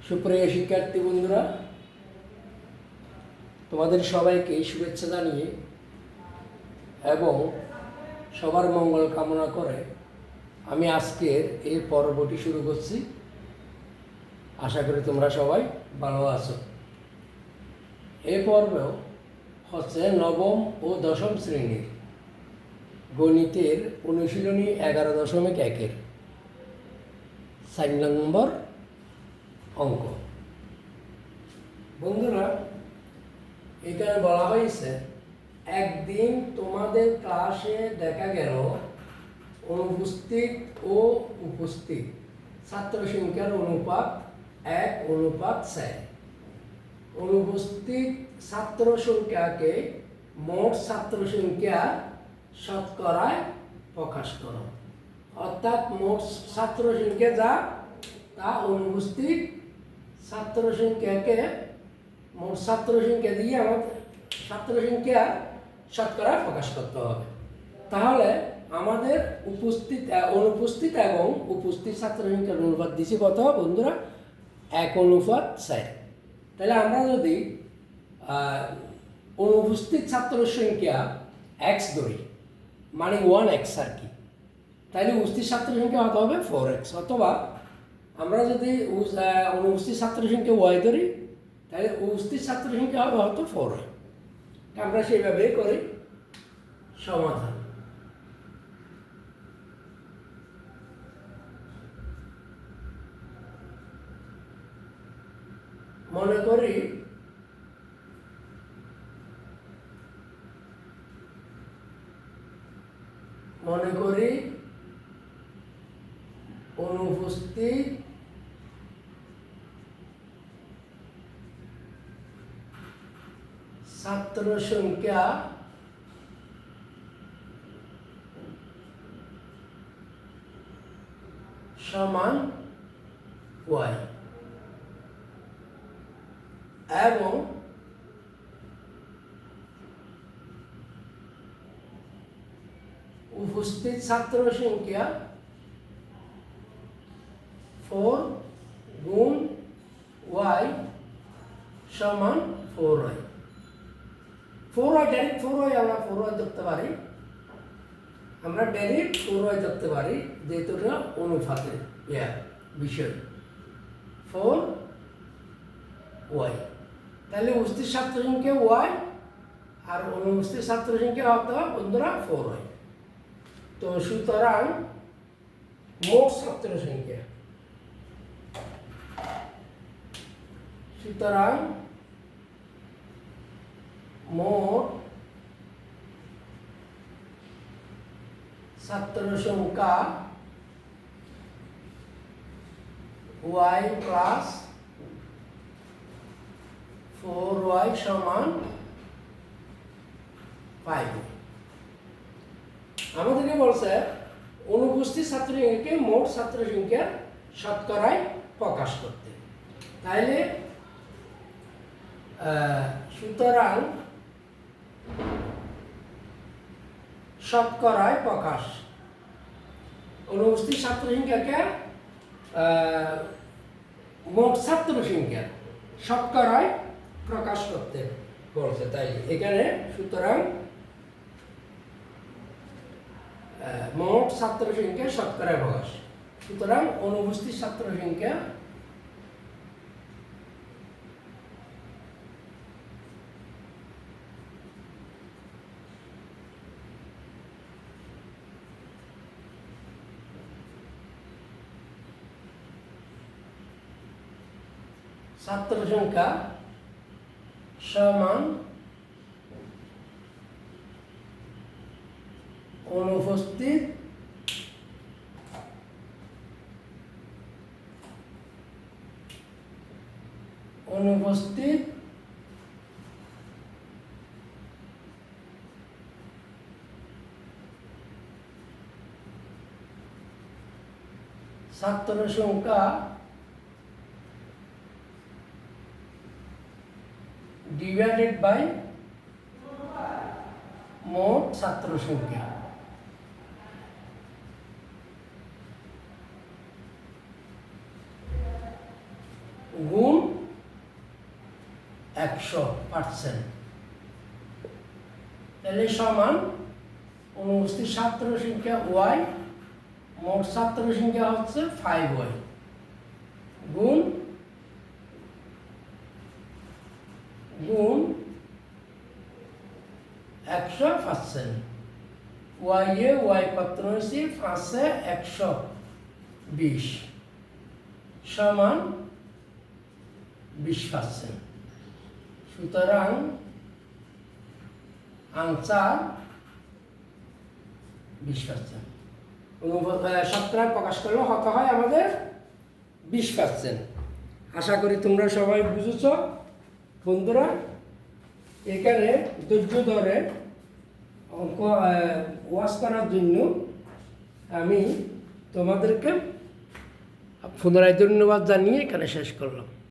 সুপ্রিয় শিক্ষার্থী বন্ধুরা, তোমাদের সবাইকে শুভেচ্ছা জানিয়ে এবং সবার মঙ্গল কামনা করে আমি আজকের এই পর্বটি শুরু করছি। আশা করি তোমরা সবাই ভালো আছো। এই পর্ব হচ্ছে নবম ও দশম শ্রেণীর গণিতের অনুশীলনী 11.1-এর 4 নম্বর অঙ্ক। বন্ধুরা, এখানে বলা হয়েছে, একদিন তোমাদের ক্লাসে দেখা গেল অনুপস্থিত ও উপস্থিত ছাত্র সংখ্যার অনুপাত 1:4। অনুপস্থিত ছাত্র সংখ্যাকে মোট ছাত্র সংখ্যা শতকরায় প্রকাশ করো। অর্থাৎ মোট ছাত্র সংখ্যা যা তা অনুপস্থিত ছাত্র সংখ্যাকে মোট ছাত্র সংখ্যা দিয়ে আমাদের ছাত্র সংখ্যা শতকরা প্রকাশ করতে হবে। তাহলে আমাদের অনুপস্থিত এবং উপস্থিত ছাত্র সংখ্যার অনুপাত দিচ্ছি কত বন্ধুরা? 1:4। তাহলে আমরা যদি অনুপস্থিত ছাত্র সংখ্যা x ধরি, মানে 1x আর কি, তাহলে উপস্থিত ছাত্র সংখ্যা হতে হবে 4x। অথবা আমরা যদি অনুপস্থিত ছাত্র সংখ্যা y ধরি, তাহলে উপস্থিত ছাত্র সংখ্যা হবে হয়তো 4y। আমরা সেইভাবেই করি সমাধান। মনে করি অনুপস্থিত ছাত্র সংখ্যা সমান y এবং উপস্থিত ছাত্র সংখ্যা 4 গুণ y সমান 4y। 4y ডাইরেক্ট 4y আমরা 4y ধরতে পারি, যেহেতু এটা অনুপাতের বিষয় 4y। তাহলে উপস্থিত ছাত্র সংখ্যা y আর অনুপস্থিত ছাত্র সংখ্যা হতে হবে বন্ধুরা 4y। তো সুতরাং মোট ছাত্র সংখ্যা মোট ছাত্র সংখ্যা y প্লাস 4y সমান 5। আমাদেরকে বলছে অনুপস্থিত ছাত্র সংখ্যাকে মোট ছাত্র সংখ্যা শতকরায় প্রকাশ করতে। তাইলে সুতরাং শতকরায় প্রকাশ অনুপস্থিত ছাত্র সংখ্যাকে মোট ছাত্র সংখ্যা শতকরায় প্রকাশ করতে বলছে। তাই এখানে সুতরাং মোট ছাত্র সংখ্যা শতকরায় প্রকাশ। সুতরাং অনুপস্থিত ছাত্র সংখ্যা সমান অনুপস্থিত ছাত্র সংখ্যা ডিভাইডেড বাই মোট ছাত্র সংখ্যা। গুণ 100%, তাহলে সমান অনুপস্থিত ছাত্র সংখ্যা ওয়াই, মোট ছাত্র সংখ্যা হচ্ছে 5y, গুণ 100%, ওয়াই কত রয়েছে 120 সমান 20%। সুতরাং আনসার 20%। শতকরা প্রকাশ করলে কত হয় আমাদের 20%। আশা করি তোমরা সবাই বুঝেছ বন্ধুরা। এখানে ধৈর্য ধরে অঙ্ক ওয়াশ করার জন্য আমি তোমাদেরকে পুনরায় ধন্যবাদ জানিয়ে এখানে শেষ করলাম।